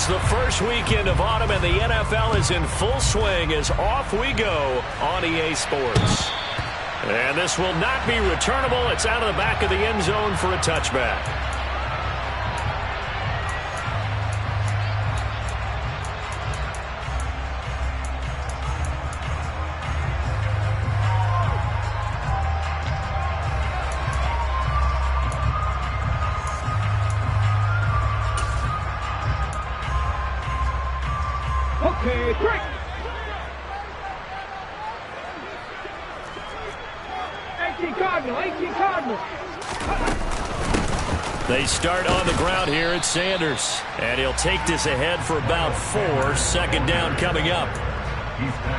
It's the first weekend of autumn, and the NFL is in full swing as off we go on EA Sports. And this will not be returnable. It's out of the back of the end zone for a touchback. Okay, break. 18 Cardinal. They start on the ground here at Sanders. And he'll take this ahead for about 4. Second down coming up.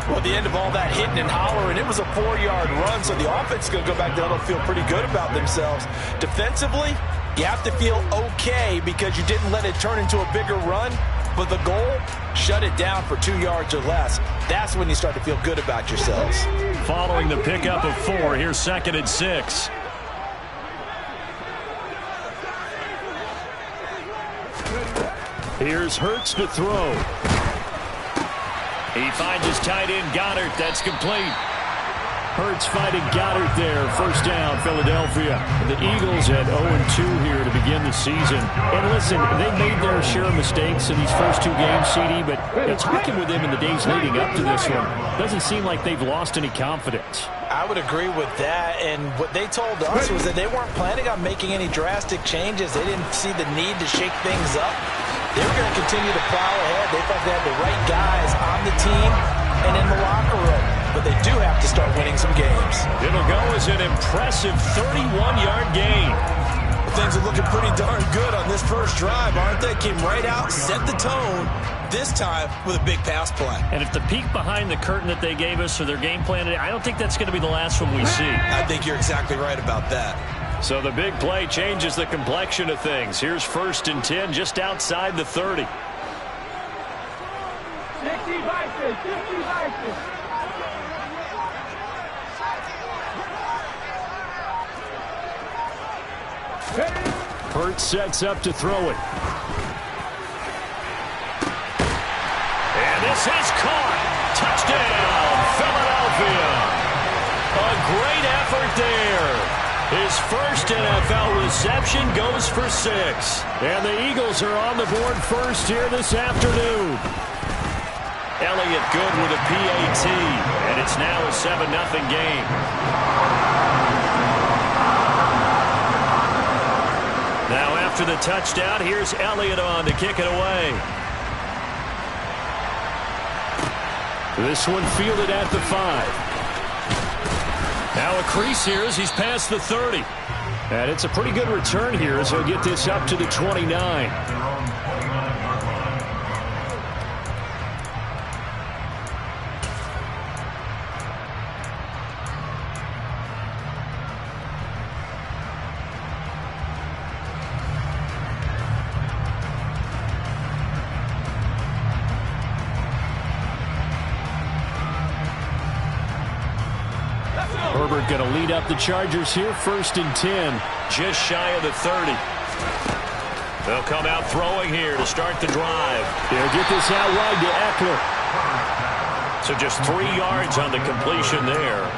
Well, at the end of all that hitting and hollering, it was a 4-yard run, so the offense is going to go back down and feel pretty good about themselves. Defensively, you have to feel okay because you didn't let it turn into a bigger run. But the goal, shut it down for 2 yards or less. That's when you start to feel good about yourselves. Following the pickup of 4, here's 2nd and 6. Here's Hurts to throw. He finds his tight end, Goddard. That's complete. Hurts fighting Goddard there. First down, Philadelphia. The Eagles at 0-2 here to begin the season. And listen, they made their share of mistakes in these first 2 games, CD, but talking with them in the days leading up to this one, doesn't seem like they've lost any confidence. I would agree with that, and what they told us was that they weren't planning on making any drastic changes. They didn't see the need to shake things up. They were going to continue to plow ahead. They thought they had the right guys on the team and in the locker room. But they do have to start winning some games. It'll go as an impressive 31-yard gain. Things are looking pretty darn good on this first drive, aren't they? Came right out, set the tone, this time with a big pass play. And if the peek behind the curtain that they gave us for their game plan, I don't think that's going to be the last one we see. I think you're exactly right about that. So the big play changes the complexion of things. Here's 1st and 10 just outside the 30. 60 Vikings. Hurts sets up to throw it. And this is caught. Touchdown, Philadelphia. A great effort there. His first NFL reception goes for 6. And the Eagles are on the board first here this afternoon. Elliott good with a PAT. And it's now a 7-0 game. Now after the touchdown, here's Elliott on to kick it away. This one fielded at the 5. Now a crease here as he's past the 30. And it's a pretty good return here as he'll get this up to the 29. Herbert going to lead up the Chargers here. 1st and 10. Just shy of the 30. They'll come out throwing here to start the drive. They'll get this out wide to Eckler. So just 3 yards on the completion there.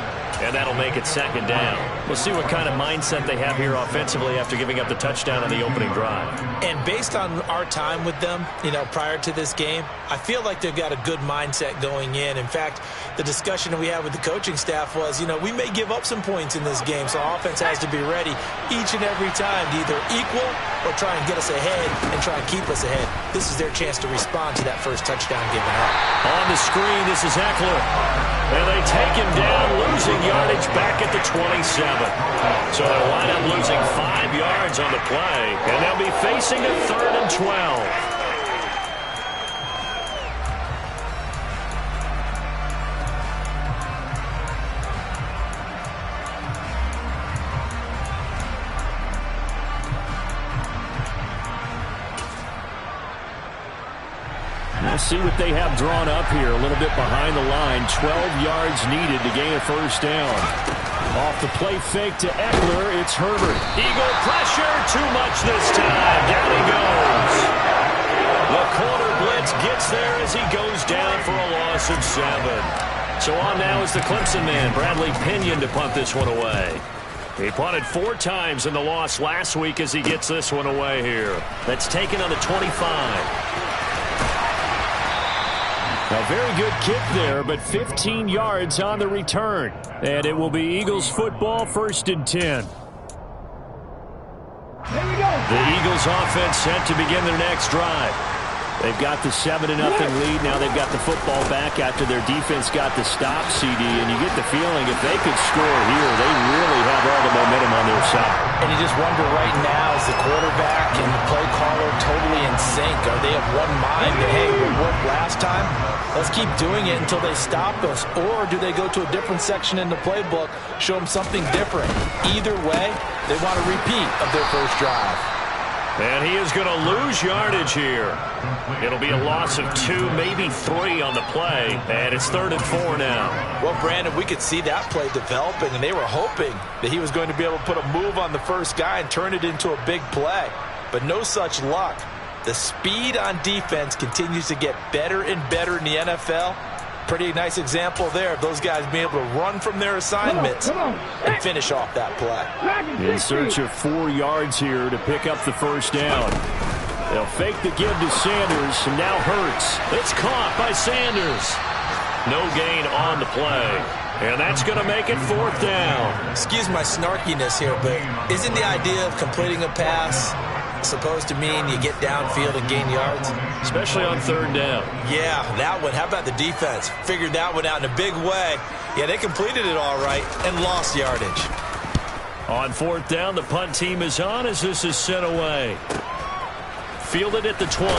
And that'll make it 2nd down. We'll see what kind of mindset they have here offensively after giving up the touchdown on the opening drive. And based on our time with them, prior to this game, I feel like they've got a good mindset going in. In fact, the discussion that we had with the coaching staff was, we may give up some points in this game, so offense has to be ready each and every time to either equal or try and get us ahead and try and keep us ahead. This is their chance to respond to that first touchdown given up. On the screen, this is Eckler. And they take him down, losing yardage back at the 27. So they'll wind up losing 5 yards on the play, and they'll be facing a 3rd and 12. We'll see what they have drawn up here. A little bit behind the line. 12 yards needed to gain a 1st down. Off the play fake to Eckler. It's Herbert. Eagle pressure. Too much this time. Down he goes. The quarterback gets there as he goes down for a loss of 7. So on now is the Clemson man, Bradley Pinion, to punt this one away. He punted 4 times in the loss last week as he gets this one away here. That's taken on the 25. A very good kick there, but 15 yards on the return. And it will be Eagles football, 1st and 10. Here we go. The Eagles offense set to begin their next drive. They've got the 7-0 lead. Now they've got the football back after their defense got the stop, CD. And you get the feeling if they could score here, they really have all the momentum on their side. And you just wonder right now, is the quarterback and the play caller totally in sync? Are they of one mind that, hey, what worked last time? Let's keep doing it until they stop us. Or do they go to a different section in the playbook, show them something different? Either way, they want a repeat of their first drive. And he is going to lose yardage here. It'll be a loss of 2, maybe 3 on the play. And it's 3rd and 4 now. Well, Brandon, we could see that play developing, and they were hoping that he was going to be able to put a move on the first guy and turn it into a big play. But no such luck. The speed on defense continues to get better and better in the NFL. Pretty nice example there of those guys being able to run from their assignments and finish off that play. In search of 4 yards here to pick up the first down. They'll fake the give to Sanders, and now Hurts. It's caught by Sanders. No gain on the play. And that's going to make it 4th down. Excuse my snarkiness here, but isn't the idea of completing a pass supposed to mean you get downfield and gain yards? Especially on 3rd down. Yeah, that one. How about the defense? Figured that one out in a big way. Yeah, they completed it all right and lost yardage. On 4th down, the punt team is on as this is sent away. Fielded at the 20.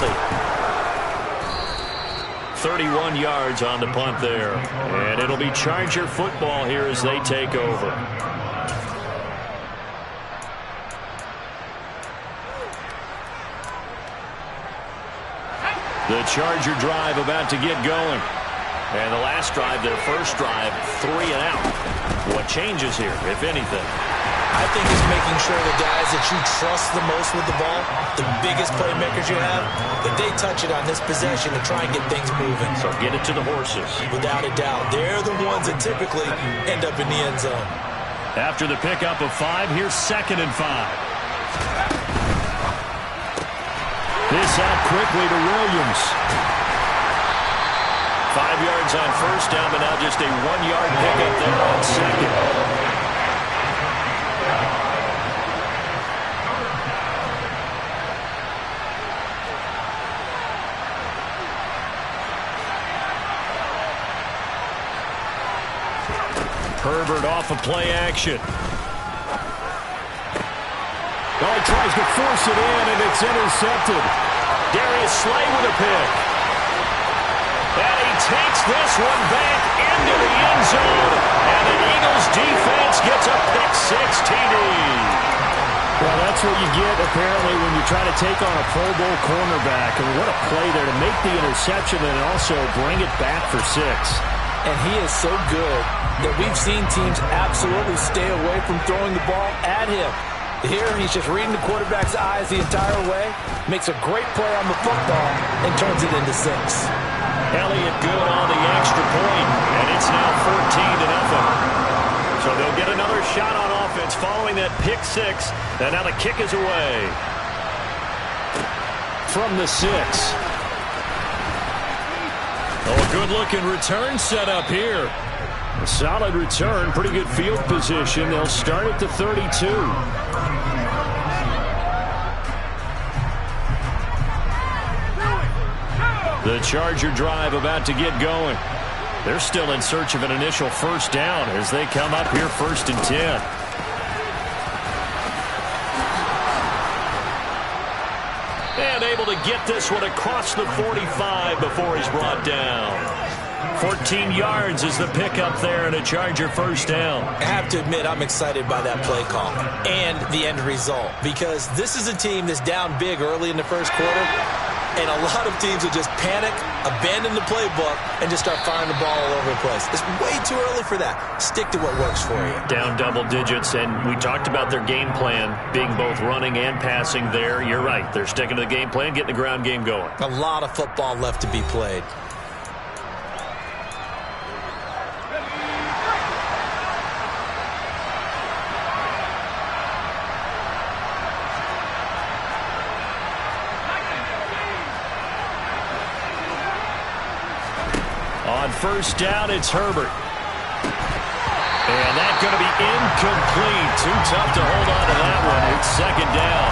31 yards on the punt there. And it'll be Charger football here as they take over. The Charger drive about to get going. And the last drive, their first drive, 3 and out. What changes here, if anything? I think it's making sure the guys that you trust the most with the ball, the biggest playmakers you have, that they touch it on this possession to try and get things moving. So get it to the horses. Without a doubt. They're the ones that typically end up in the end zone. After the pickup of 5, here's 2nd and 5. This out quickly to Williams. 5 yards on 1st down, but now just a 1-yard pickup there on 2nd. Herbert off of play action. Oh, he tries to force it in, and it's intercepted. Darius Slay with a pick. And he takes this one back into the end zone. And the Eagles defense gets a pick-6 TD. Well, that's what you get, apparently, when you try to take on a Pro Bowl cornerback. And what a play there to make the interception and also bring it back for 6. And he is so good that we've seen teams absolutely stay away from throwing the ball at him. Here, he's just reading the quarterback's eyes the entire way, makes a great play on the football, and turns it into 6. Elliott good on the extra point, and it's now 14-0. So they'll get another shot on offense following that pick-6, and now the kick is away. From the 6. Oh, a good-looking return set up here. A solid return, pretty good field position. They'll start at the 32. The Charger drive about to get going. They're still in search of an initial first down as they come up here 1st and 10. And able to get this one across the 45 before he's brought down. 14 yards is the pickup there and a Charger first down. I have to admit, I'm excited by that play call and the end result, because this is a team that's down big early in the first quarter. And a lot of teams will just panic, abandon the playbook, and just start firing the ball all over the place. It's way too early for that. Stick to what works for you. Down double digits, and we talked about their game plan being both running and passing there. You're right. They're sticking to the game plan, getting the ground game going. A lot of football left to be played. On first down, it's Herbert. And that's going to be incomplete. Too tough to hold on to that one. It's second down.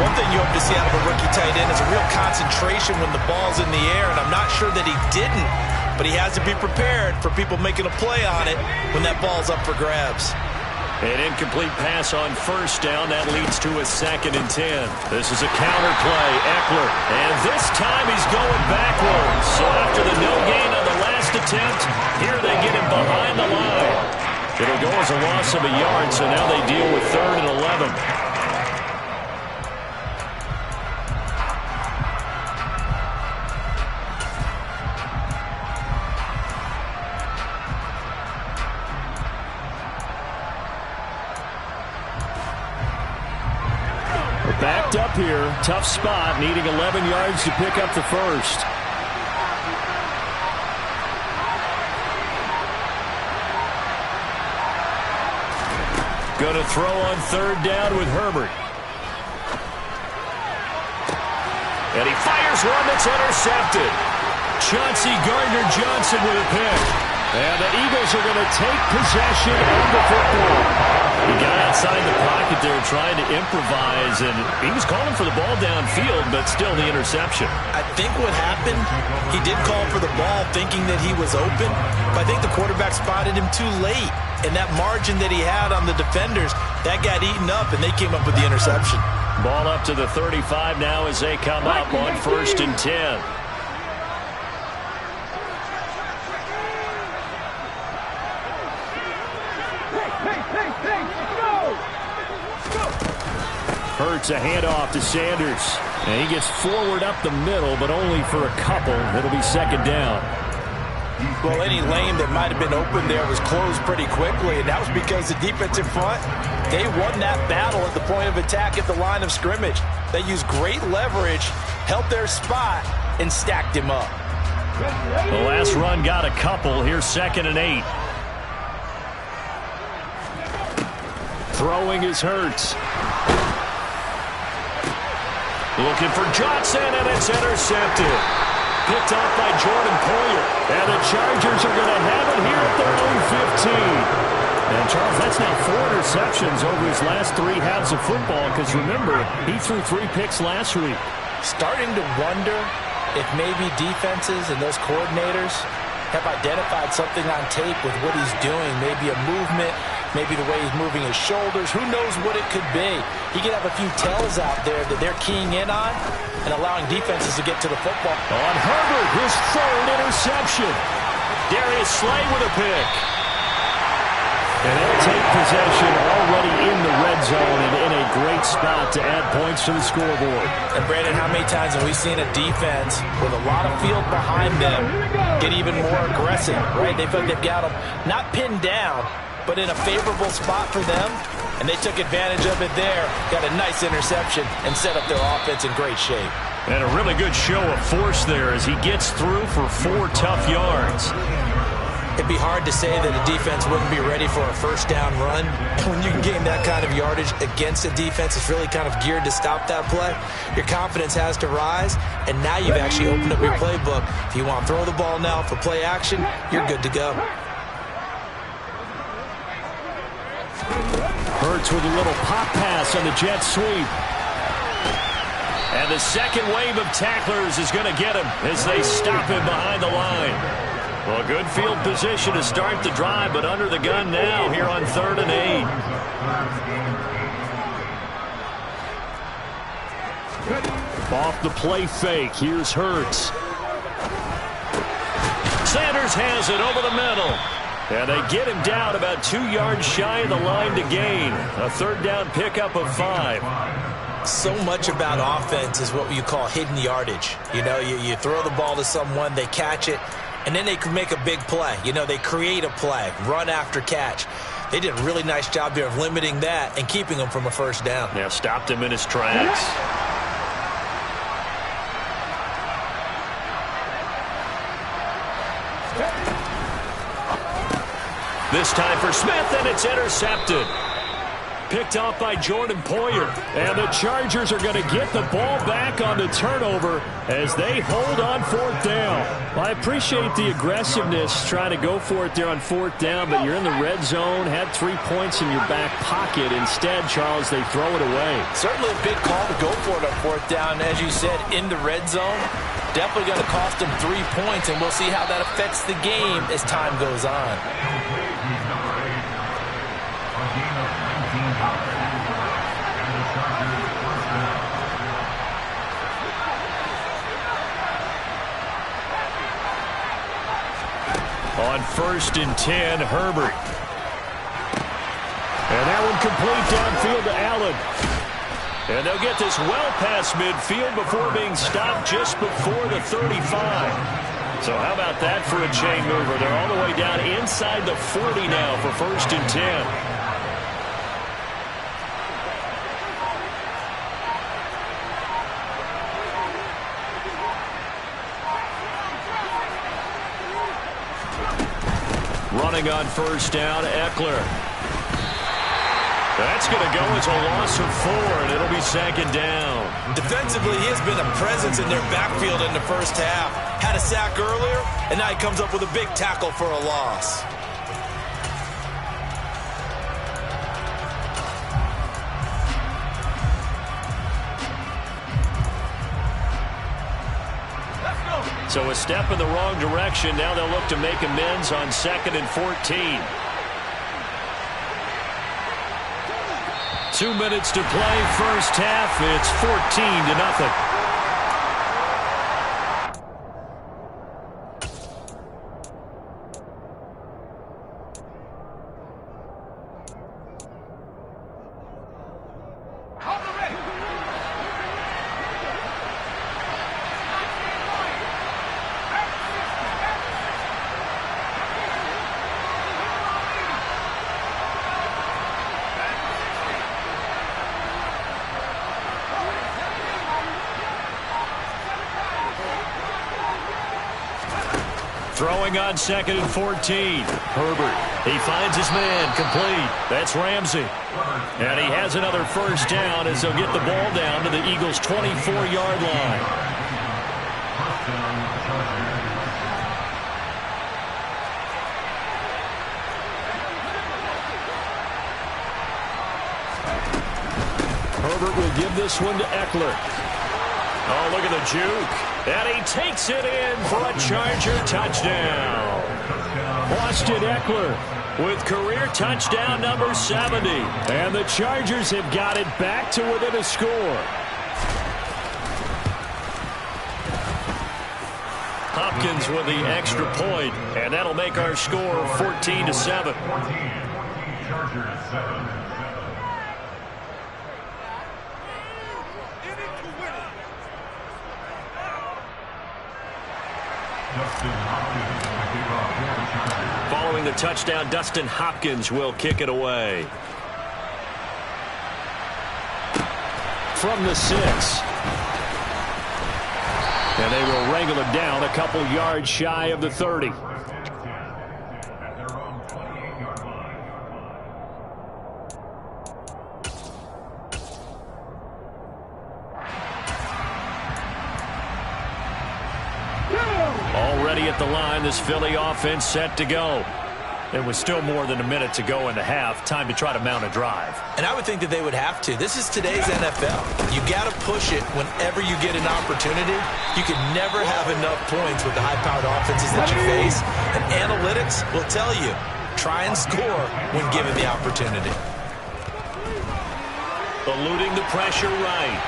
One thing you hope to see out of a rookie tight end is a real concentration when the ball's in the air, and I'm not sure that he didn't, but he has to be prepared for people making a play on it when that ball's up for grabs. An incomplete pass on first down. That leads to a 2nd and 10. This is a counter play. Eckler. And this time he's going backwards. So after the no gain on the last attempt, here they get him behind the line. It'll go as a loss of a yard, so now they deal with 3rd and 11. Backed up here. Tough spot, needing 11 yards to pick up the first. Going to throw on 3rd down with Herbert. And he fires one that's intercepted. Chauncey Gardner-Johnson with a pick. And the Eagles are going to take possession of the football. He got outside the pocket there trying to improvise, and he was calling for the ball downfield, but still the interception. I think what happened, he did call for the ball thinking that he was open, but I think the quarterback spotted him too late. And that margin that he had on the defenders, that got eaten up, and they came up with the interception. Ball up to the 35 now as they come up on 1st and 10. Hurts a handoff to Sanders. And he gets forward up the middle, but only for a couple. It'll be 2nd down. Well, any lane that might have been open there was closed pretty quickly, and that was because the defensive front, they won that battle at the point of attack at the line of scrimmage. They used great leverage, held their spot, and stacked him up. The last run got a couple. Here's 2nd and 8. Throwing is Hurts. Looking for Johnson, and it's intercepted. Picked off by Jordan Poyer. And the Chargers are going to have it here at their own 15. And, Charles, that's now 4 interceptions over his last 3 halves of football, because, remember, he threw 3 picks last week. Starting to wonder if maybe defenses and those coordinators have identified something on tape with what he's doing, maybe a movement, maybe the way he's moving his shoulders. Who knows what it could be? He could have a few tells out there that they're keying in on and allowing defenses to get to the football. On Herbert, his 3rd interception. Darius Slay with a pick. And they'll take possession already in the red zone and in a great spot to add points to the scoreboard. And, Brandon, how many times have we seen a defense with a lot of field behind them get even more aggressive, right? They feel like they've got them not pinned down, but in a favorable spot for them, and they took advantage of it there, got a nice interception, and set up their offense in great shape. And a really good show of force there as he gets through for 4 tough yards. It'd be hard to say that a defense wouldn't be ready for a first down run. When you can gain that kind of yardage against a defense that's really kind of geared to stop that play, your confidence has to rise, and now you've actually opened up your playbook. If you want to throw the ball now for play action, you're good to go. Hurts with a little pop pass on the jet sweep. And the second wave of tacklers is going to get him as they stop him behind the line. Well, good field position to start the drive, but under the gun now here on 3rd and 8. Off the play fake, here's Hurts. Sanders has it over the middle. And they get him down about 2 yards shy of the line to gain. A 3rd down pickup of 5. So much about offense is what you call hidden yardage. You know, you throw the ball to someone, they catch it, and then they can make a big play. You know, they create a play, run after catch. They did a really nice job there of limiting that and keeping him from a first down. Yeah, stopped him in his tracks. This time for Smith, and it's intercepted. Picked off by Jordan Poyer. And the Chargers are going to get the ball back on the turnover as they hold on fourth down. Well, I appreciate the aggressiveness trying to go for it there on fourth down, but you're in the red zone, had 3 points in your back pocket. Instead, Charles, they throw it away. Certainly a big call to go for it on fourth down. As you said, in the red zone, definitely going to cost them 3 points, and we'll see how that affects the game as time goes on. On 1st and 10, Herbert. And that one complete downfield to Allen. And they'll get this well past midfield before being stopped just before the 35. So how about that for a chain mover? They're all the way down inside the 40 now for 1st and 10. Running on 1st down, Eckler. That's going to go as a loss of 4, and it'll be 2nd down. Defensively, he has been a presence in their backfield in the first half. Had a sack earlier, and now he comes up with a big tackle for a loss. So a step in the wrong direction. Now they'll look to make amends on 2nd and 14. 2 minutes to play, first half. It's 14-0. Throwing on 2nd and 14. Herbert, he finds his man, complete. That's Ramsey. And he has another first down as they'll get the ball down to the Eagles' 24-yard line. Herbert will give this one to Eckler. Oh, look at the juke. And he takes it in for a Charger touchdown. Austin Eckler with career touchdown number 70. And the Chargers have got it back to within a score. Hopkins with the extra point, and that'll make our score 14-7. Following the touchdown, Dustin Hopkins will kick it away. From the 6. And they will wrangle it down a couple yards shy of the 30. Already at the line, this Philly offense set to go. There was still more than a minute to go in the half. Time to try to mount a drive. And I would think that they would have to. This is today's NFL. You got to push it whenever you get an opportunity. You can never have enough points with the high-powered offenses that you face. And analytics will tell you, try and score when given the opportunity. Eluding the pressure right.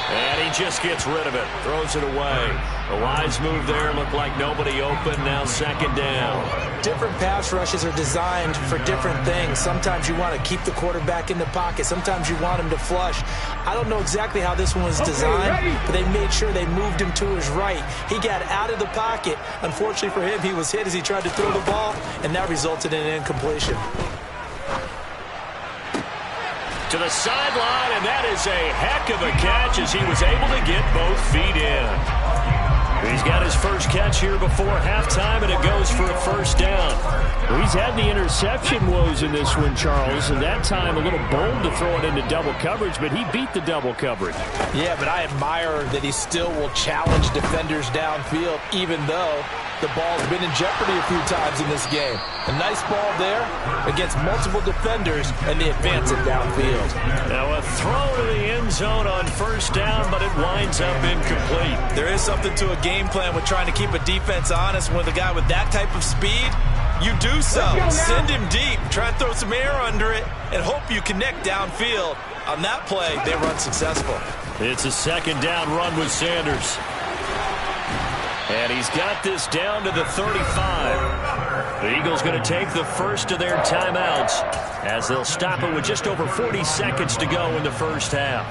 And he just gets rid of it. Throws it away. A wise move there. Looked like nobody open. Now second down. Different pass rushes are designed for different things. Sometimes you want to keep the quarterback in the pocket. Sometimes you want him to flush. I don't know exactly how this one was designed, but they made sure they moved him to his right. He got out of the pocket. Unfortunately for him, he was hit as he tried to throw the ball, and that resulted in an incompletion. To the sideline, and that is a heck of a catch as he was able to get both feet in. He's got his first catch here before halftime, and it goes for a first down. Well, he's had the interception woes in this one, Charles, and that time a little bold to throw it into double coverage, but he beat the double coverage. Yeah, but I admire that he still will challenge defenders downfield, even though the ball's been in jeopardy a few times in this game. A nice ball there against multiple defenders, and they advance it downfield. Now a throw to the end zone on first down, but it winds up incomplete. There is something to a game plan with trying to keep a defense honest. With a guy with that type of speed, you do so. Send him deep, try and throw some air under it, and hope you connect downfield. On that play, they run successful. It's a second down run with Sanders. And he's got this down to the 35. The Eagles going to take the first of their timeouts as they'll stop it with just over 40 seconds to go in the first half.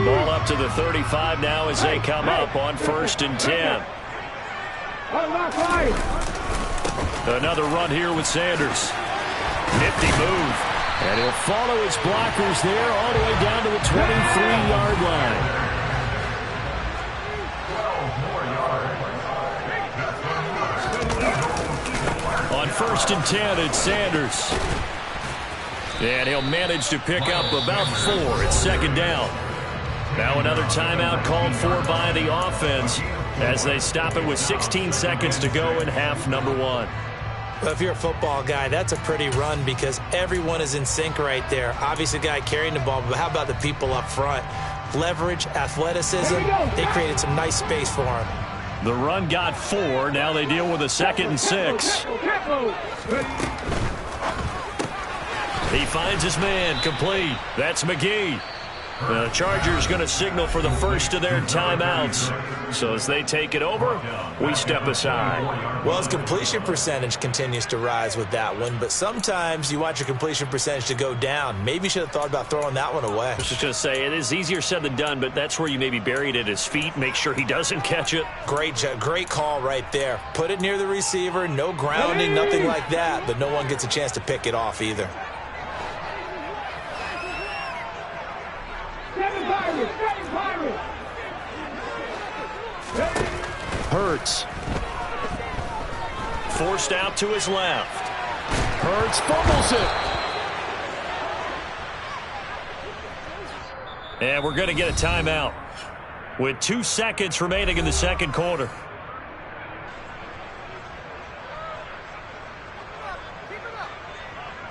Ball up to the 35 now as they come up on 1st and 10. Another run here with Sanders. Nifty move. And he'll follow his blockers there all the way down to the 23-yard line. On 1st and 10, it's Sanders. And he'll manage to pick up about 4. It's second down. Now another timeout called for by the offense as they stop it with 16 seconds to go in half number 1. Well, if you're a football guy, that's a pretty run because everyone is in sync right there. Obviously, the guy carrying the ball, but how about the people up front? Leverage, athleticism, they created some nice space for him. The run got 4. Now they deal with a 2nd and 6. He finds his man, complete. That's McGee. The Chargers going to signal for the first of their timeouts. So as they take it over, we step aside. Well, his completion percentage continues to rise with that one, but sometimes you want your completion percentage to go down. Maybe you should have thought about throwing that one away. I was just going to say, it is easier said than done, but that's where you maybe bury it at his feet. Make sure he doesn't catch it. Great call right there. Put it near the receiver, no grounding, nothing like that, but no one gets a chance to pick it off either. Hurts. Forced out to his left. Hurts fumbles it. And we're going to get a timeout with 2 seconds remaining in the second quarter.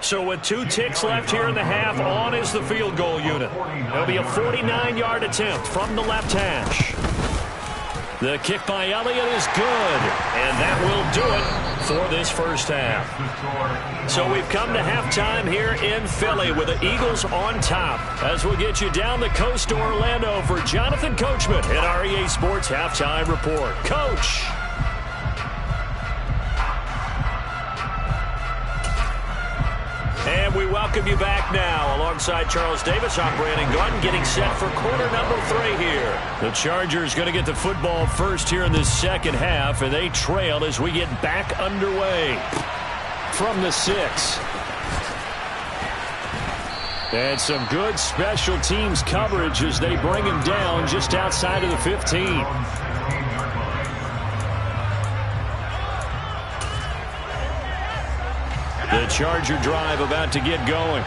So with 2 ticks left here in the half, on is the field goal unit. It'll be a 49-yard attempt from the left hash. The kick by Elliott is good, and that will do it for this first half. So we've come to halftime here in Philly with the Eagles on top as we'll get you down the coast to Orlando for Jonathan Coachman in our EA Sports Halftime Report. Coach. And we welcome you back now alongside Charles Davis. I'm Brandon Garden getting set for quarter number 3 here. The Chargers going to get the football first here in this second half, and they trail as we get back underway from the 6. And some good special teams coverage as they bring him down just outside of the 15. The Charger drive about to get going.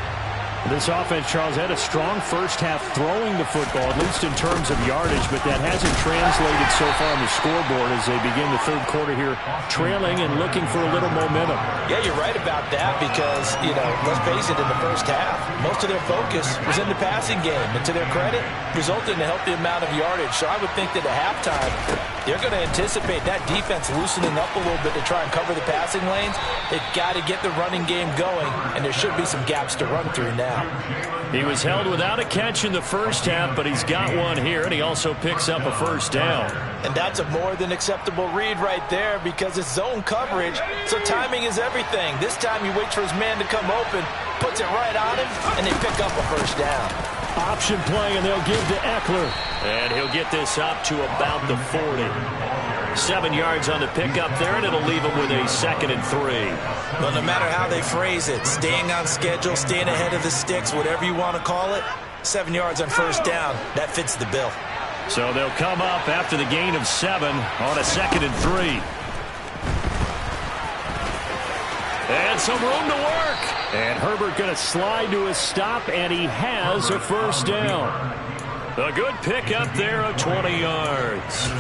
This offense, Charles, had a strong first half throwing the football, at least in terms of yardage, but that hasn't translated so far on the scoreboard as they begin the third quarter here, trailing and looking for a little momentum. Yeah, you're right about that because, let's face it, in the first half, most of their focus was in the passing game, and to their credit, resulted in a healthy amount of yardage. So I would think that at halftime, You're going to anticipate that defense loosening up a little bit to try and cover the passing lanes. They've got to get the running game going, and there should be some gaps to run through now. He was held without a catch in the first half, but he's got one here, and he also picks up a first down. And that's a more than acceptable read right there because it's zone coverage, so timing is everything. This time he waits for his man to come open, puts it right on him, and they pick up a first down. Option play, and they'll give to Eckler. And he'll get this up to about the 40. 7 yards on the pickup there, and it'll leave him with a 2nd and 3. Well, no matter how they phrase it, staying on schedule, staying ahead of the sticks, whatever you want to call it, 7 yards on first down, that fits the bill. So they'll come up after the gain of 7 on a 2nd and 3. And some room to work. And Herbert going to slide to a stop, and he has a first down. A good pickup there of 20 yards.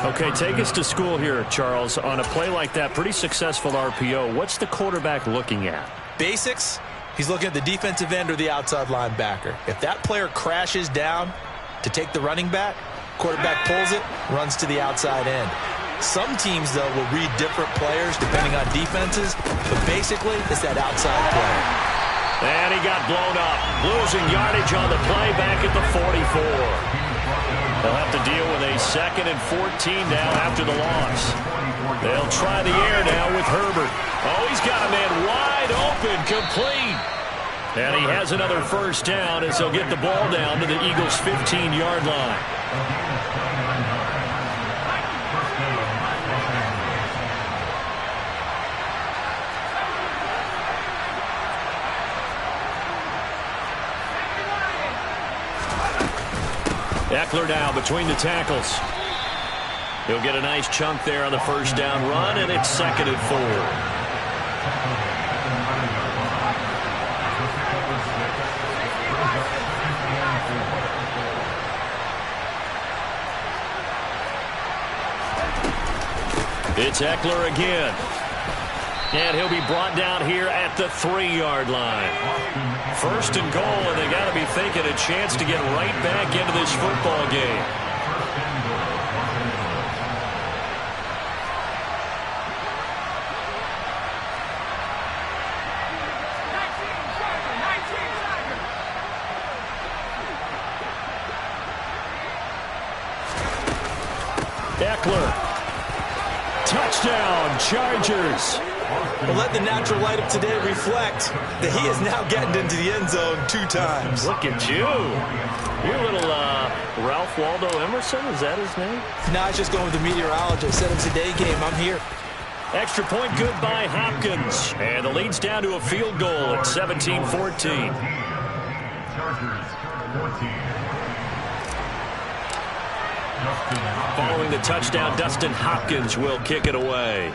Okay, take us to school here, Charles. On a play like that, pretty successful RPO. What's the quarterback looking at? Basics, he's looking at the defensive end or the outside linebacker. If that player crashes down to take the running back, quarterback pulls it, runs to the outside end. Some teams, though, will read different players depending on defenses, but basically it's that outside player. And he got blown up, losing yardage on the play back at the 44. They'll have to deal with a 2nd and 14 now after the loss. They'll try the air now with Herbert. Oh, he's got a man wide open, complete. And he has another first down as he'll get the ball down to the Eagles' 15-yard line. Eckler now between the tackles. He'll get a nice chunk there on the first down run, and it's 2nd and 4. It's Eckler again. And he'll be brought down here at the 3-yard line. 1st and goal, and they got to be thinking a chance to get right back into this football game. Eckler. Touchdown, Chargers. Well, let the natural light of today reflect that he is now getting into the end zone 2 times. Look at you. You're a little Ralph Waldo Emerson, is that his name? No, I was just going with the meteorologist. Said it's a day game. I'm here. Extra point good by Hopkins. And the lead's down to a field goal at 17-14. Following the touchdown, Dustin Hopkins will kick it away.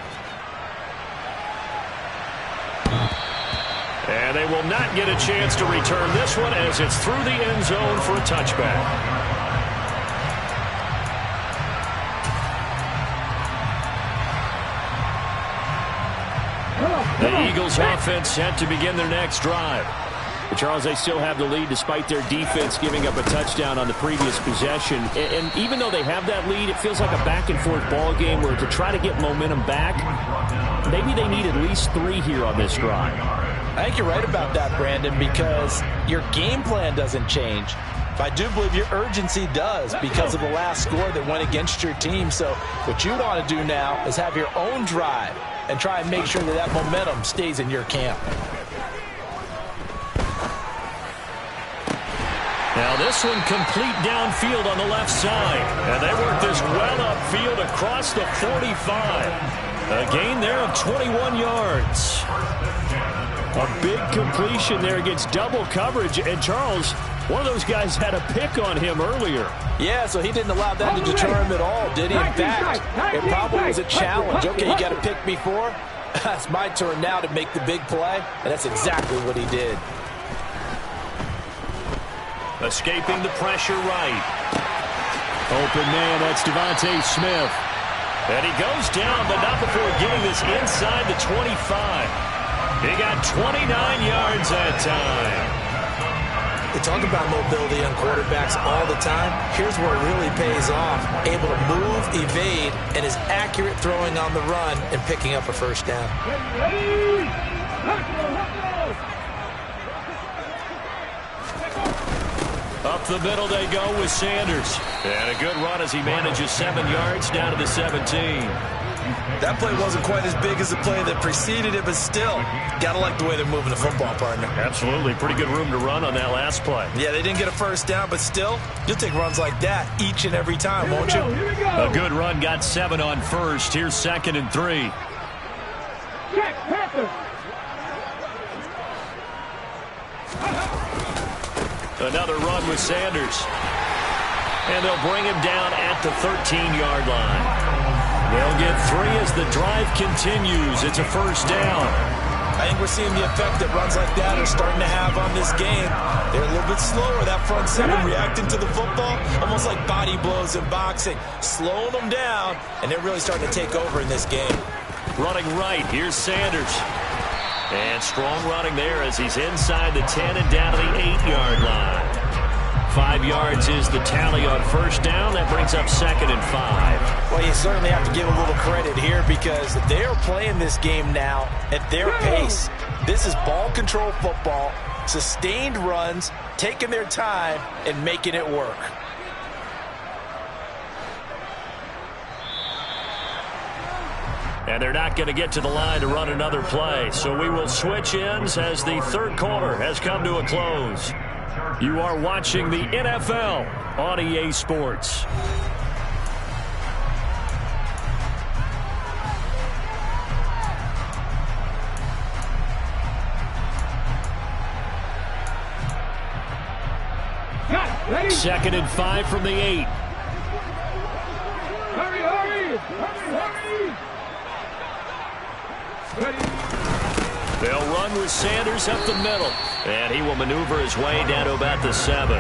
And they will not get a chance to return this one as it's through the end zone for a touchback. The Eagles offense set to begin their next drive. But Charles, they still have the lead despite their defense giving up a touchdown on the previous possession. And even though they have that lead, it feels like a back-and-forth ball game where to try to get momentum back, maybe they need at least 3 here on this drive. I think you're right about that, Brandon, because your game plan doesn't change. But I do believe your urgency does because of the last score that went against your team. So what you want to do now is have your own drive and try and make sure that that momentum stays in your camp. Now this one complete downfield on the left side. And they work this well upfield across the 45. A gain there of 21 yards. A big completion there against double coverage. And Charles, one of those guys had a pick on him earlier. Yeah, so he didn't allow that to deter him at all, did he? In fact, it probably was a challenge. Okay, you got to pick me 4. It's my turn now to make the big play. And that's exactly what he did. Escaping the pressure right. Open man, that's Devontae Smith. And he goes down, but not before getting this inside the 25. He got 29 yards that time. We talk about mobility on quarterbacks all the time. Here's where it really pays off. Able to move, evade, and is accurate throwing on the run and picking up a first down. Up the middle they go with Sanders. And a good run as he manages 7 yards down to the 17. That play wasn't quite as big as the play that preceded it, but still, gotta like the way they're moving the football, partner. Absolutely. Pretty good room to run on that last play. Yeah, they didn't get a first down, but still, you'll take runs like that each and every time, won't you? A good run got 7 on first. Here's 2nd and 3. Check, Panther. Another run with Sanders. And they'll bring him down at the 13-yard line. They'll get 3 as the drive continues. It's a first down. I think we're seeing the effect that runs like that are starting to have on this game. They're a little bit slower, that front seven reacting to the football, almost like body blows in boxing, slowing them down, and they're really starting to take over in this game. Running right, here's Sanders. And strong running there as he's inside the 10 and down to the 8-yard line. 5 yards is the tally on first down. That brings up 2nd and 5. Well, you certainly have to give a little credit here because they're playing this game now at their pace. This is ball control football, sustained runs, taking their time, and making it work. And they're not going to get to the line to run another play. So we will switch ends as the third quarter has come to a close. You are watching the NFL on EA Sports. Ready? 2nd and 5 from the 8. Hurry, hurry! Hurry, hurry! Ready? They'll run with Sanders up the middle. And he will maneuver his way down to about the 7.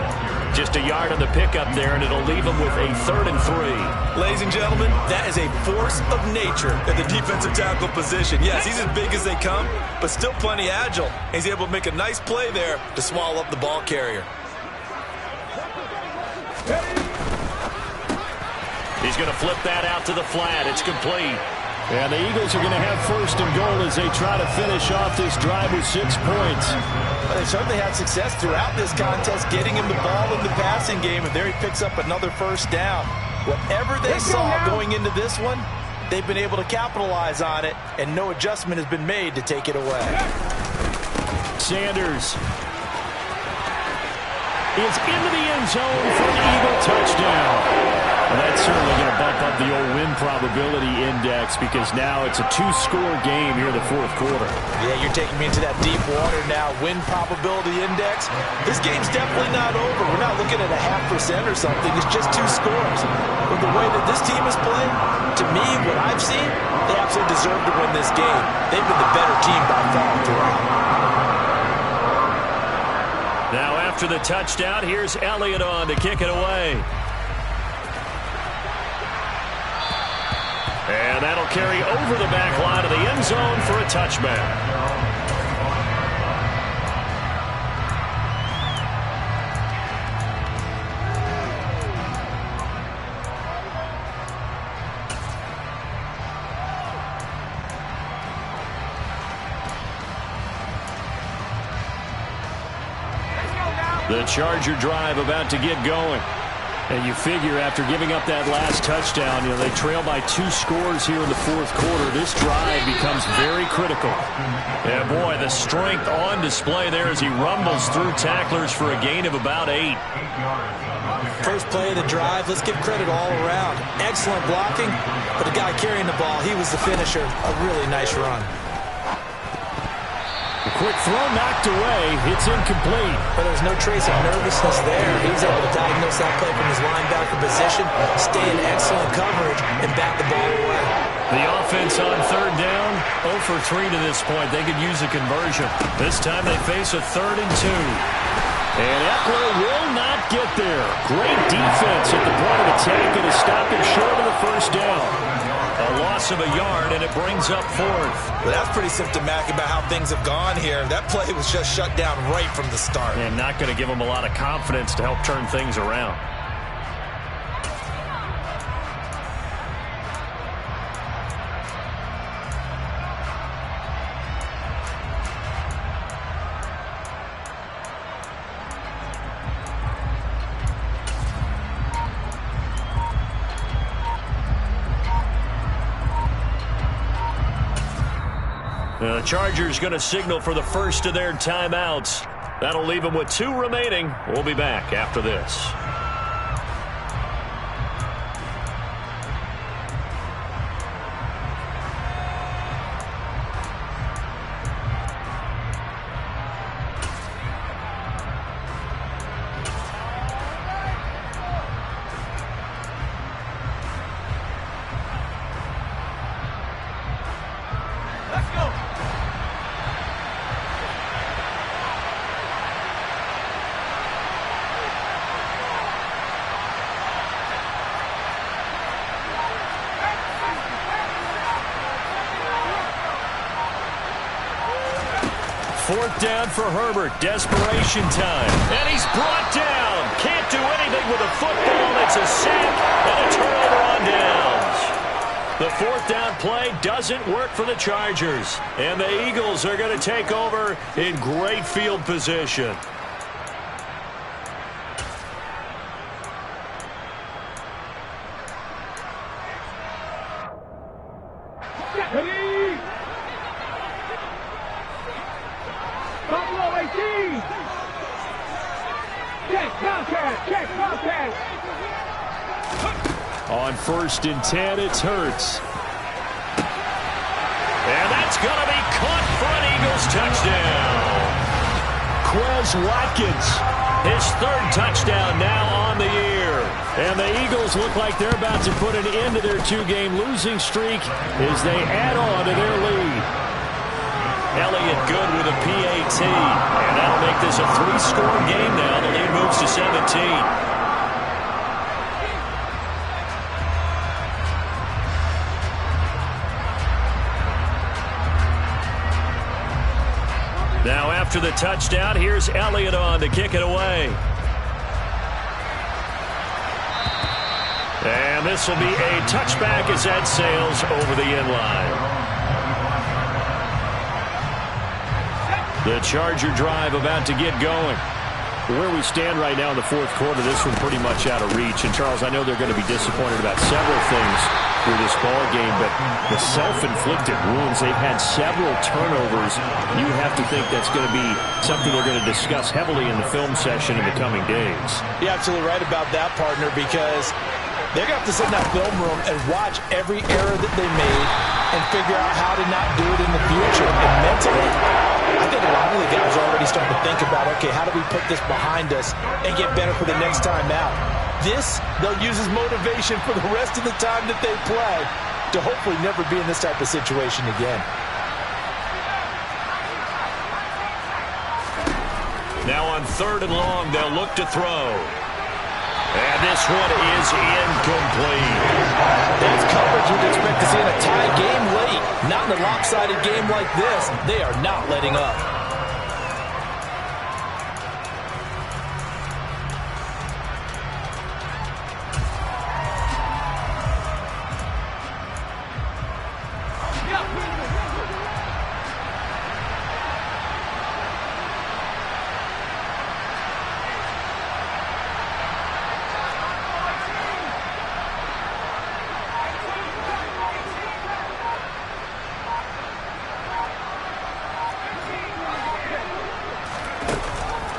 Just a yard on the pickup there, and it'll leave him with a 3rd and 3. Ladies and gentlemen, that is a force of nature at the defensive tackle position. Yes, he's as big as they come, but still plenty agile. He's able to make a nice play there to swallow up the ball carrier. He's going to flip that out to the flat. It's complete. And the Eagles are going to have 1st and goal as they try to finish off this drive with 6 points. Well, they certainly had success throughout this contest, getting him the ball in the passing game, and there he picks up another first down. Whatever they saw going into this one, they've been able to capitalize on it, and no adjustment has been made to take it away. Sanders is into the end zone for an Eagle touchdown. Well, that's certainly going to bump up the old win probability index because now it's a 2-score game here in the 4th quarter. Yeah, you're taking me into that deep water now. Win probability index. This game's definitely not over. We're not looking at a 0.5% or something. It's just 2 scores. But the way that this team is playing, to me, what I've seen, they absolutely deserve to win this game. They've been the better team by far throughout. Now after the touchdown, here's Elliott on to kick it away. And that'll carry over the back line of the end zone for a touchback. The Charger drive about to get going. And you figure after giving up that last touchdown, they trail by 2 scores here in the 4th quarter. This drive becomes very critical. Yeah, boy, the strength on display there as he rumbles through tacklers for a gain of about 8. First play of the drive, let's give credit all around. Excellent blocking, but the guy carrying the ball, he was the finisher. A really nice run. A quick throw knocked away. It's incomplete. But there's no trace of nervousness there. He was able to diagnose that play from his linebacker position, stay in excellent coverage, and bat the ball away. The offense on 3rd down, 0 for 3 to this point. They could use a conversion. This time they face a 3rd and 2. And Eckler will not get there. Great defense at the point of attack, and to stop him short of the first down. A loss loss of a yard, and it brings up fourth. Well, that's pretty symptomatic about how things have gone here. That play was just shut down right from the start. And not going to give them a lot of confidence to help turn things around. The Chargers going to signal for the first of their timeouts. That'll leave them with 2 remaining. We'll be back after this. Fourth down for Herbert. Desperation time. And he's brought down. Can't do anything with a football. It's a sack and a turnover on downs. The fourth down play doesn't work for the Chargers. And the Eagles are going to take over in great field position. On 1st and 10, it's Hurts. And that's going to be caught for an Eagles touchdown. Quez Watkins, his 3rd touchdown now on the year. And the Eagles look like they're about to put an end to their 2-game losing streak as they add on to their lead. Elliott good with a PAT. And that'll make this a 3-score game now. The lead moves to 17. Now after the touchdown, here's Elliott on to kick it away. And this will be a touchback as that sails over the end line. The Charger drive about to get going. Where we stand right now in the 4th quarter, this one pretty much out of reach. And, Charles, I know they're going to be disappointed about several things through this ball game, but the self-inflicted wounds, they've had several turnovers. You have to think that's going to be something they're going to discuss heavily in the film session in the coming days. You're absolutely right about that, partner, because they're going to have to sit in that film room and watch every error that they made and figure out how to not do it in the future. And mentally, I think a lot of the guys are already starting to think about, okay, how do we put this behind us and get better for the next time out? This, they'll use as motivation for the rest of the time that they play to hopefully never be in this type of situation again. Now on 3rd and long, they'll look to throw. And this one is incomplete. That's coverage you'd expect to see in a tie game late. Not in a lopsided game like this. They are not letting up.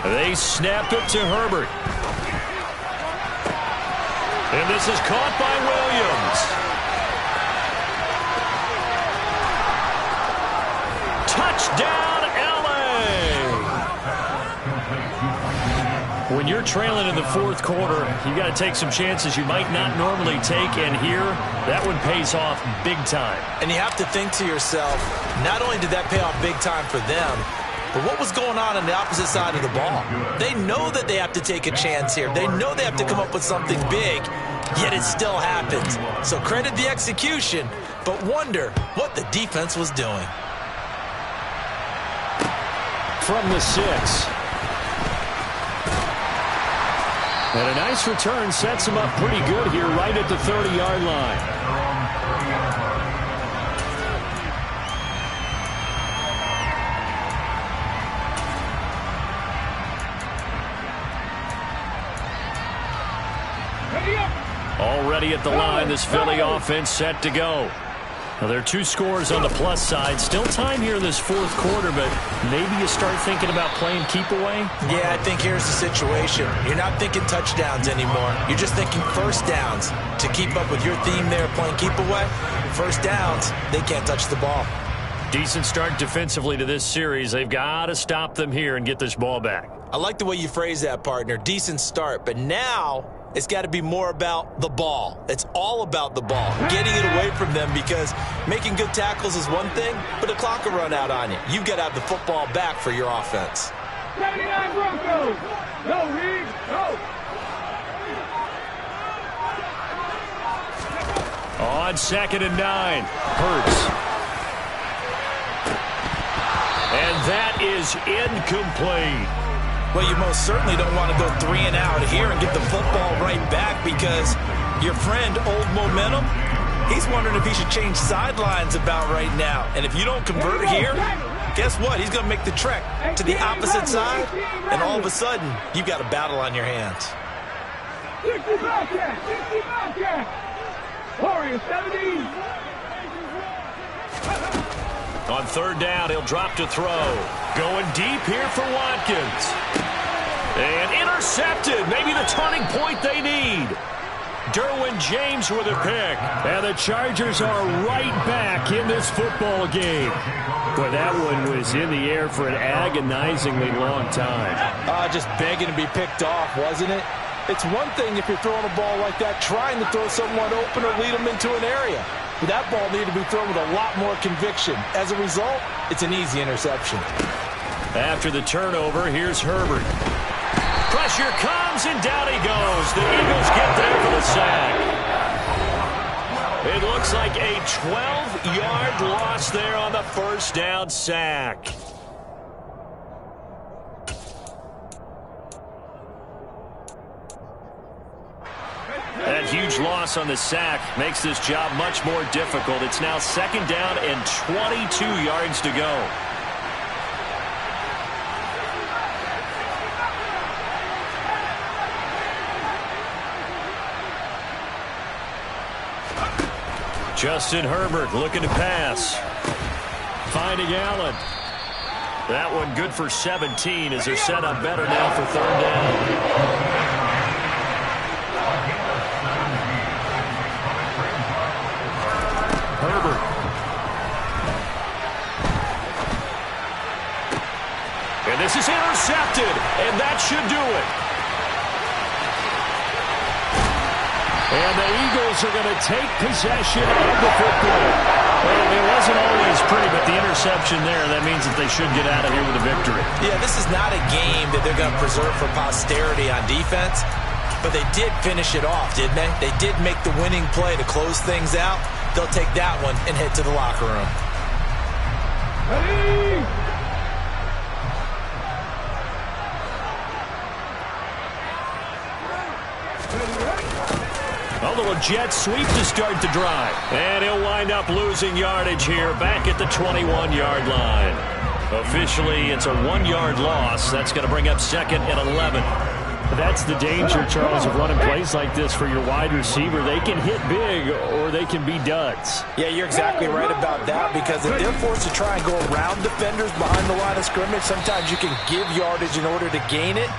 They snap it to Herbert. And this is caught by Williams. Touchdown, LA! When you're trailing in the 4th quarter, you got to take some chances you might not normally take, and here, that one pays off big time. And you have to think to yourself, not only did that pay off big time for them, but what was going on the opposite side of the ball? They know that they have to take a chance here. They know they have to come up with something big yet it still happens. So credit the execution, but wonder what the defense was doing. From the 6. And a nice return sets him up pretty good here right at the 30-yard line. Already at the line, this Philly offense set to go. Now, there are 2 scores on the plus side. Still time here in this 4th quarter, but maybe you start thinking about playing keep away? Yeah, I think here's the situation. You're not thinking touchdowns anymore. You're just thinking first downs. To keep up with your theme there, playing keep away, first downs, they can't touch the ball. Decent start defensively to this series. They've got to stop them here and get this ball back. I like the way you phrase that, partner. Decent start, but now it's got to be more about the ball. It's all about the ball, getting it away from them, because making good tackles is one thing, but the clock will run out on you. You've got to have the football back for your offense. 79 Broncos. No, Reed. No. On 2nd and 9, Hurts. And that is incomplete. Well, you most certainly don't want to go 3 and out here and get the football right back, because your friend, Old Momentum, he's wondering if he should change sidelines about right now. And if you don't convert here, guess what? He's going to make the trek to the opposite side, and all of a sudden, you've got a battle on your hands. 60 Bobcat. 60 Bobcat. Warriors 70. On 3rd down, he'll drop to throw. Going deep here for Watkins. And intercepted. Maybe the turning point they need. Derwin James with a pick. And the Chargers are right back in this football game. Boy, that one was in the air for an agonizingly long time. Just begging to be picked off, wasn't it? It's one thing if you're throwing a ball like that, trying to throw someone open or lead them into an area. But that ball needed to be thrown with a lot more conviction. As a result, it's an easy interception. After the turnover, here's Herbert. Pressure comes, and down he goes. The Eagles get there for the sack. It looks like a 12-yard loss there on the first down sack. That huge loss on the sack makes this job much more difficult. It's now 2nd down and 22 yards to go. Justin Herbert looking to pass. Finding Allen. That one good for 17 as they're set up better now for 3rd down. Herbert. And this is intercepted, and that should do it. And the Eagles are going to take possession of the football. Well, it wasn't always pretty, but the interception there, that means that they should get out of here with a victory. Yeah, this is not a game that they're going to preserve for posterity on defense, but they did finish it off, didn't they? They did make the winning play to close things out. They'll take that one and head to the locker room. Ready. A little jet sweep to start the drive. And he'll wind up losing yardage here back at the 21-yard line. Officially, it's a 1-yard loss. That's going to bring up 2nd and 11. That's the danger, Charles, of running plays like this for your wide receiver. They can hit big or they can be duds. Yeah, you're exactly right about that, because if they're forced to try and go around defenders behind the line of scrimmage, sometimes you can give yardage in order to gain it.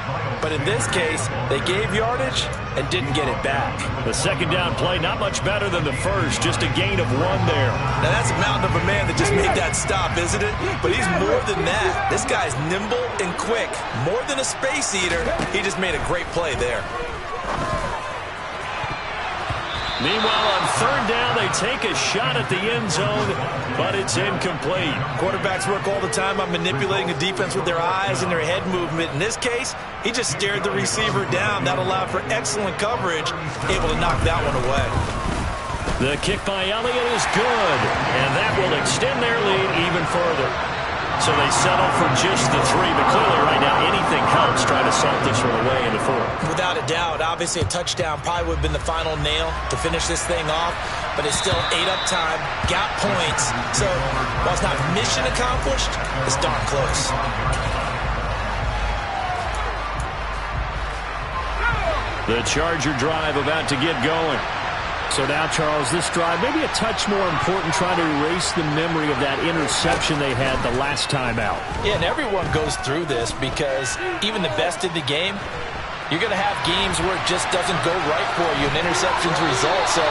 But in this case, they gave yardage and didn't get it back. The 2nd down play, not much better than the first, just a gain of 1 there. Now that's a mountain of a man that just made that stop, isn't it? But he's more than that. This guy's nimble and quick. More than a space eater, he just made a great play there. Meanwhile, on third down, they take a shot at the end zone, but it's incomplete. Quarterbacks work all the time on manipulating the defense with their eyes and their head movement. In this case, he just stared the receiver down. That allowed for excellent coverage, able to knock that one away. The kick by Elliott is good, and that will extend their lead even further. So they settle for just the 3, but clearly right now anything helps trying to salt this one away in the 4th. Without a doubt, obviously a touchdown probably would have been the final nail to finish this thing off, but it's still 8 up time, got points. So while it's not mission accomplished, it's darn close. The Charger drive about to get going. So now, Charles, this drive maybe a touch more important, trying to erase the memory of that interception they had the last time out. Yeah, and everyone goes through this because even the best in the game, you're going to have games where it just doesn't go right for you, and interceptions result. So,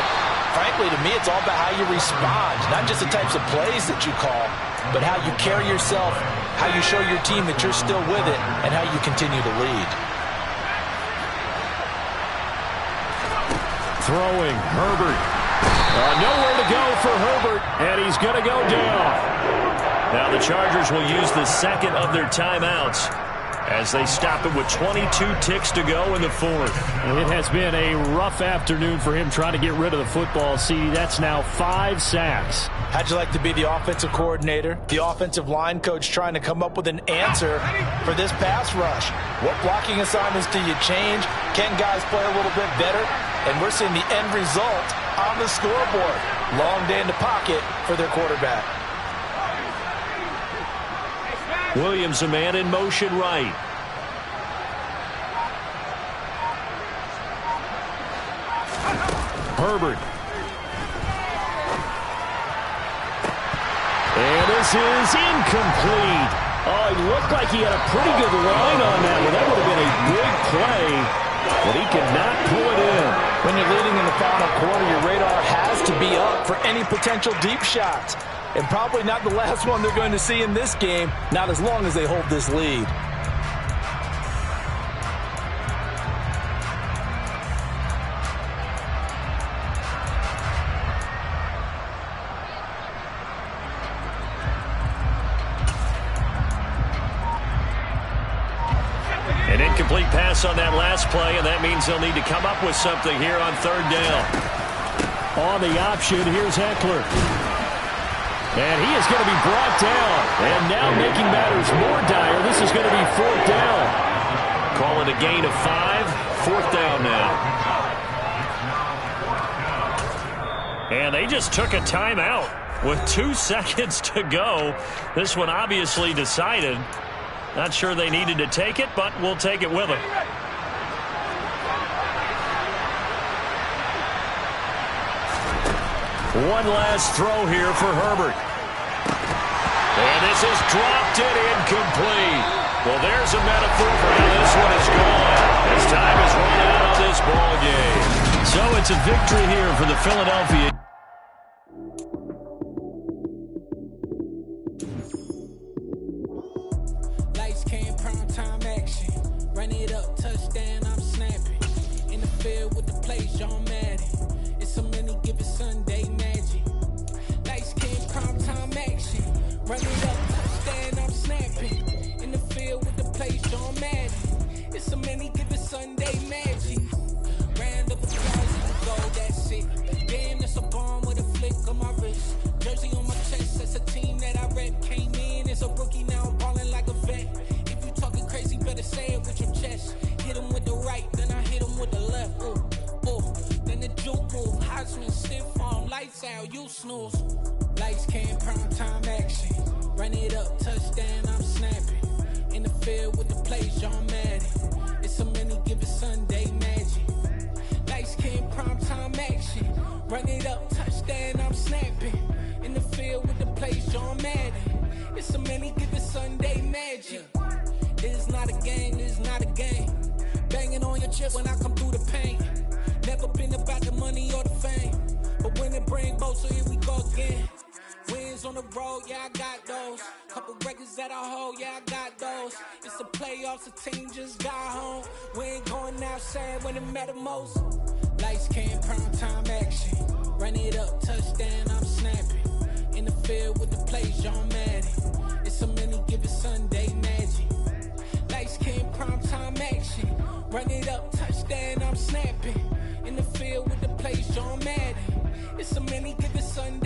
frankly, to me, it's all about how you respond, not just the types of plays that you call, but how you carry yourself, how you show your team that you're still with it, and how you continue to lead. Throwing, Herbert. Nowhere to go for Herbert, and he's going to go down. Now the Chargers will use the second of their timeouts as they stop it with 22 ticks to go in the 4th. It has been a rough afternoon for him trying to get rid of the football. See, that's now 5 sacks. How'd you like to be the offensive coordinator, the offensive line coach trying to come up with an answer for this pass rush? What blocking assignments do you change? Can guys play a little bit better? And we're seeing the end result on the scoreboard. Long day in the pocket for their quarterback. Williams, a man in motion right. Herbert. And this is incomplete. Oh, it looked like he had a pretty good line on that one. That would have been a big play, but he could not pull it in. When you're leading in the final quarter, your radar has to be up for any potential deep shots. And probably not the last one they're going to see in this game, not as long as they hold this lead. An incomplete pass on that last play, and that means they'll need to come up with something here on third down. On the option, here's Eckler. And he is going to be brought down. And now making matters more dire, this is going to be 4th down. Call it a gain of 5. 4th down now. And they just took a timeout with 2 seconds to go. This one obviously decided. Not sure they needed to take it, but we'll take it with them. One last throw here for Herbert. And this is dropped and incomplete. Well, there's a metaphor for how this one is gone as time is run out on this ball game. So it's a victory here for the Philadelphia. Lights, cam, prime time action. Run it up, touchdown, I'm snapping. In the field with the plays, John Madden. It's so many given Sunday magic. Lights, cam, prime time action. Run it up, touchdown, I'm snapping. In the field with the plays, John Madden. It's so many given Sunday magic. Round of applause, you go, that's it. Damn, that's a bomb with a flick on my wrist. Jersey on my chest, that's a team that I rep. Came in as a rookie, now I'm balling like a vet. If you talking crazy, better say it with your chest. Hit him with the right, then I hit him with the left. Ooh, ooh, then the juke move. Heisman stiff on, lights out, you snooze. Lights, cam, prime time action. Run it up, touchdown, I'm snapping. In the field with the plays, John Madden. It's so many given Sunday magic. Lights, cam, prime time action. Run it up, touchdown, I'm snapping. In the field with the plays, John Madden. It's so many given Sunday magic. This is not a game, this is not a game. Banging on your chest when I come through the pain. Never been about the money or the fame. But when it bring both, so here we go again. Wins on the road, yeah, I got those. Couple records that I hold, yeah, I got those. It's the playoffs, the team just got home. We ain't going outside when it matter most. Lights, cam, prime time action. up, touchdown, I'm snapping. In the field with the plays, John Madden. It's so many given Sunday magic. Light skin, prime time action. Run it up, touchdown, I'm snapping. In the field with the plays, John Madden. It's so many given Sunday.